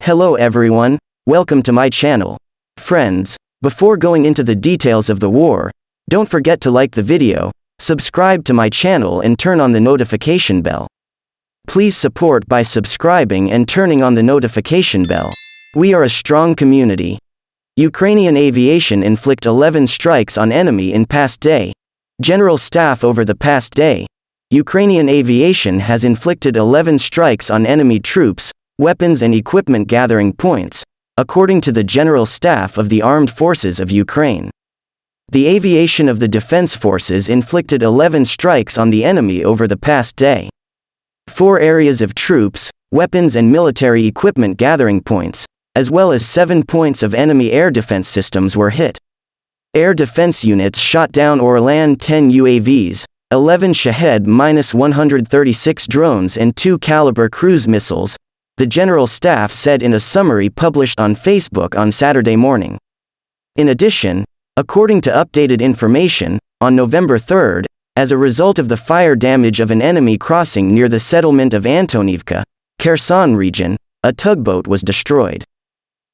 Hello everyone, welcome to my channel. Friends, before going into the details of the war, don't forget to like the video, subscribe to my channel and turn on the notification bell. Please support by subscribing and turning on the notification bell. We are a strong community. Ukrainian aviation inflict 11 strikes on enemy in past day. General Staff over the past day, Ukrainian aviation has inflicted 11 strikes on enemy troops, weapons and equipment gathering points, according to the General Staff of the Armed Forces of Ukraine. The aviation of the Defense Forces inflicted 11 strikes on the enemy over the past day. 4 areas of troops, weapons and military equipment gathering points, as well as 7 points of enemy air defense systems were hit. Air defense units shot down Orlan 10 UAVs, 11 Shahed-136 drones and 2 Caliber cruise missiles, the General Staff said in a summary published on Facebook on Saturday morning. In addition, according to updated information, on November 3, as a result of the fire damage of an enemy crossing near the settlement of Antonivka, Kherson region, a tugboat was destroyed.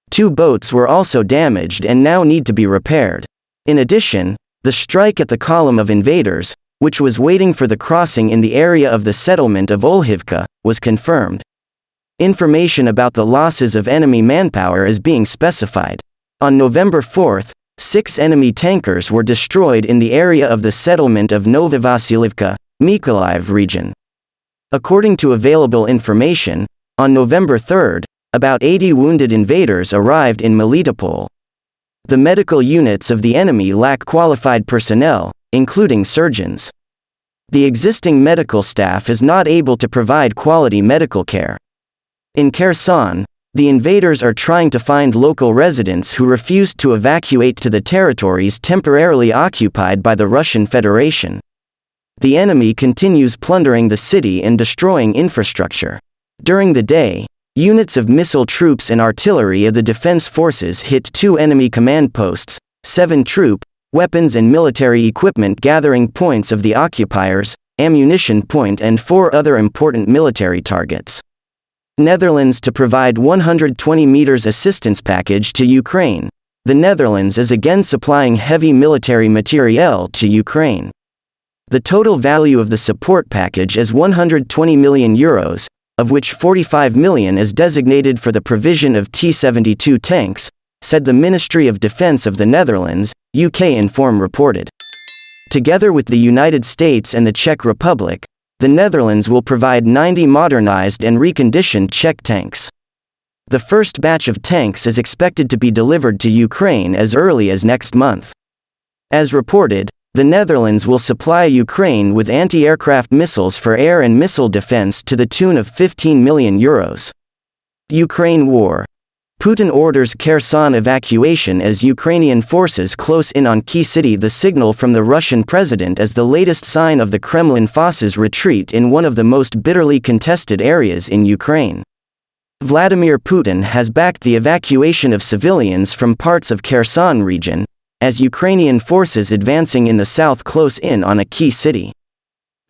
2 boats were also damaged and now need to be repaired. In addition, the strike at the column of invaders, which was waiting for the crossing in the area of the settlement of Olhivka, was confirmed. Information about the losses of enemy manpower is being specified. On November 4, 6 enemy tankers were destroyed in the area of the settlement of Novovasilivka, Mykolaiv region. According to available information, on November 3, about 80 wounded invaders arrived in Melitopol. The medical units of the enemy lack qualified personnel, including surgeons. The existing medical staff is not able to provide quality medical care. In Kherson, the invaders are trying to find local residents who refused to evacuate to the territories temporarily occupied by the Russian Federation. The enemy continues plundering the city and destroying infrastructure. During the day, units of missile troops and artillery of the Defense Forces hit 2 enemy command posts, 7 troop, weapons and military equipment gathering points of the occupiers, ammunition point and 4 other important military targets. Netherlands to provide 120 meters assistance package to Ukraine. The Netherlands is again supplying heavy military materiel to Ukraine. The total value of the support package is €120 million, of which 45 million is designated for the provision of T-72 tanks, said the Ministry of Defense of the Netherlands, UK Inform reported. Together with the United States and the Czech Republic, the Netherlands will provide 90 modernized and reconditioned Czech tanks. The first batch of tanks is expected to be delivered to Ukraine as early as next month. As reported, the Netherlands will supply Ukraine with anti-aircraft missiles for air and missile defense to the tune of €15 million. Ukraine war. Putin orders Kherson evacuation as Ukrainian forces close in on key city. The signal from the Russian president as the latest sign of the Kremlin forces' retreat in one of the most bitterly contested areas in Ukraine. Vladimir Putin has backed the evacuation of civilians from parts of Kherson region, as Ukrainian forces advancing in the south close in on a key city.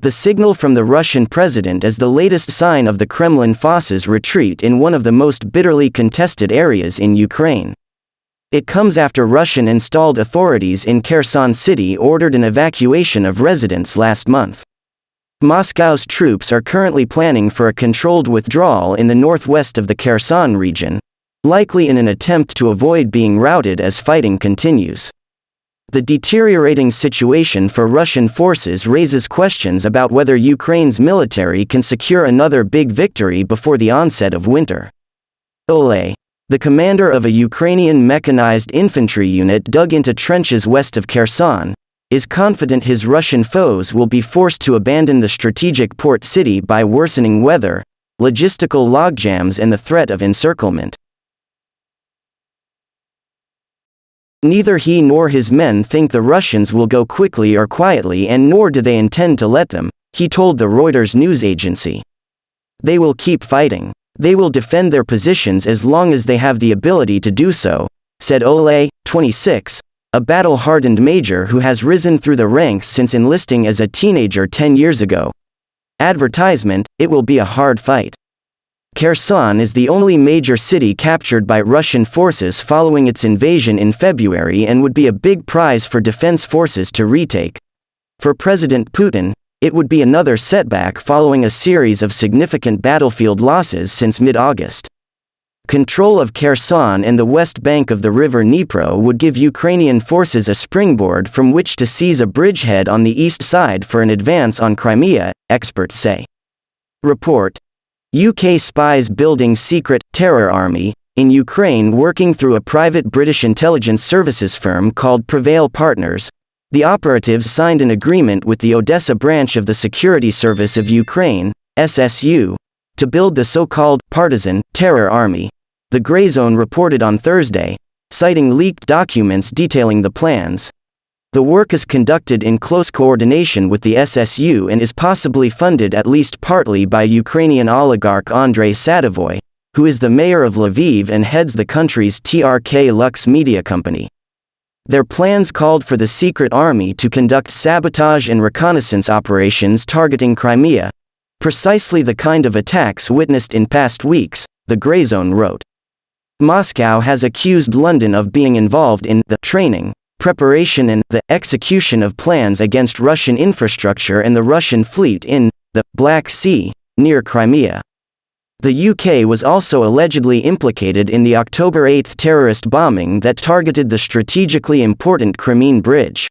The signal from the Russian president is the latest sign of the Kremlin forces' retreat in one of the most bitterly contested areas in Ukraine. It comes after Russian-installed authorities in Kherson city ordered an evacuation of residents last month. Moscow's troops are currently planning for a controlled withdrawal in the northwest of the Kherson region, likely in an attempt to avoid being routed as fighting continues. The deteriorating situation for Russian forces raises questions about whether Ukraine's military can secure another big victory before the onset of winter. Ole, the commander of a Ukrainian mechanized infantry unit dug into trenches west of Kherson, is confident his Russian foes will be forced to abandon the strategic port city by worsening weather, logistical logjams and the threat of encirclement. Neither he nor his men think the Russians will go quickly or quietly, and nor do they intend to let them, he told the Reuters news agency. They will keep fighting. They will defend their positions as long as they have the ability to do so, said Ole, 26, a battle-hardened major who has risen through the ranks since enlisting as a teenager 10 years ago. Advertisement, it will be a hard fight. Kherson is the only major city captured by Russian forces following its invasion in February and would be a big prize for defense forces to retake. For President Putin, it would be another setback following a series of significant battlefield losses since mid-August. Control of Kherson and the west bank of the river Dnipro would give Ukrainian forces a springboard from which to seize a bridgehead on the east side for an advance on Crimea, experts say. Report: UK spies building secret terror army in Ukraine working through a private British intelligence services firm called Prevail Partners. The operatives signed an agreement with the Odessa branch of the Security Service of Ukraine, SSU, to build the so-called partisan terror army, the Grey Zone reported on Thursday, citing leaked documents detailing the plans. The work is conducted in close coordination with the SSU and is possibly funded at least partly by Ukrainian oligarch Andrei Sadavoy, who is the mayor of Lviv and heads the country's TRK Lux media company. Their plans called for the secret army to conduct sabotage and reconnaissance operations targeting Crimea, precisely the kind of attacks witnessed in past weeks, the Grey Zone wrote. Moscow has accused London of being involved in the training, preparation and the execution of plans against Russian infrastructure and the Russian fleet in the Black Sea, near Crimea. The UK was also allegedly implicated in the October 8 terrorist bombing that targeted the strategically important Crimean Bridge.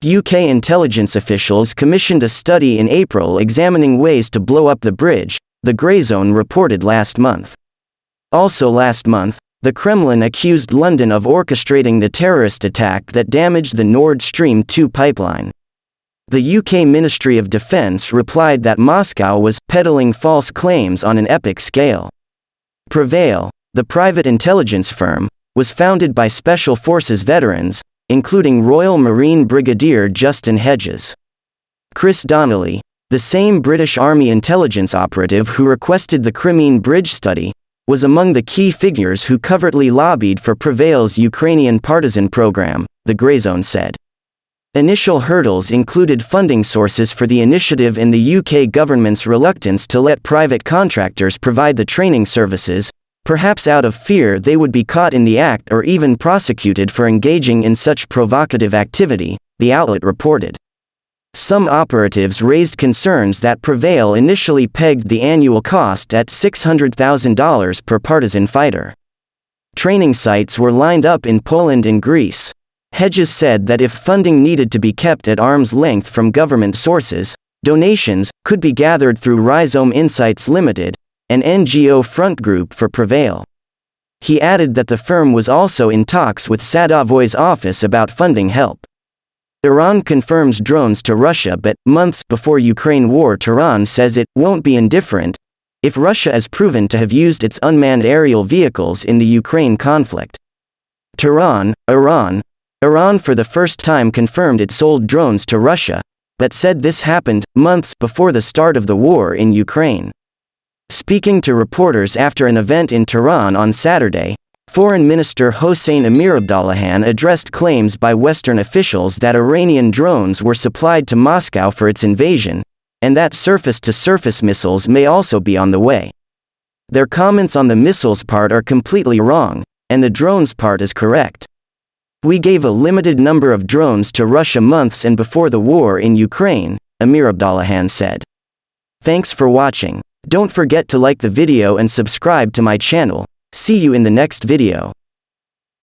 UK intelligence officials commissioned a study in April examining ways to blow up the bridge, the Grey Zone reported last month. Also last month, the Kremlin accused London of orchestrating the terrorist attack that damaged the Nord Stream 2 pipeline. The UK Ministry of Defence replied that Moscow was peddling false claims on an epic scale. Prevail, the private intelligence firm, was founded by Special Forces veterans, including Royal Marine Brigadier Justin Hedges. Chris Donnelly, the same British Army intelligence operative who requested the Crimean Bridge study, was among the key figures who covertly lobbied for Prevail's Ukrainian partisan program, the Grey Zone said. Initial hurdles included funding sources for the initiative and the UK government's reluctance to let private contractors provide the training services, perhaps out of fear they would be caught in the act or even prosecuted for engaging in such provocative activity, the outlet reported. Some operatives raised concerns that Prevail initially pegged the annual cost at $600,000 per partisan fighter. Training sites were lined up in Poland and Greece. Hedges said that if funding needed to be kept at arm's length from government sources, donations could be gathered through Rhizome Insights Limited, an NGO front group for Prevail. He added that the firm was also in talks with Sadavoy's office about funding help. Iran confirms drones to Russia, but months before Ukraine war, Tehran says it won't be indifferent if Russia is proven to have used its unmanned aerial vehicles in the Ukraine conflict. Iran for the first time confirmed it sold drones to Russia, but said this happened months before the start of the war in Ukraine. Speaking to reporters after an event in Tehran on Saturday, Foreign Minister Hossein Amirabdollahian addressed claims by Western officials that Iranian drones were supplied to Moscow for its invasion, and that surface-to-surface missiles may also be on the way. Their comments on the missiles part are completely wrong, and the drones part is correct. We gave a limited number of drones to Russia months and before the war in Ukraine, Amirabdollahian said. Thanks for watching. Don't forget to like the video and subscribe to my channel. See you in the next video.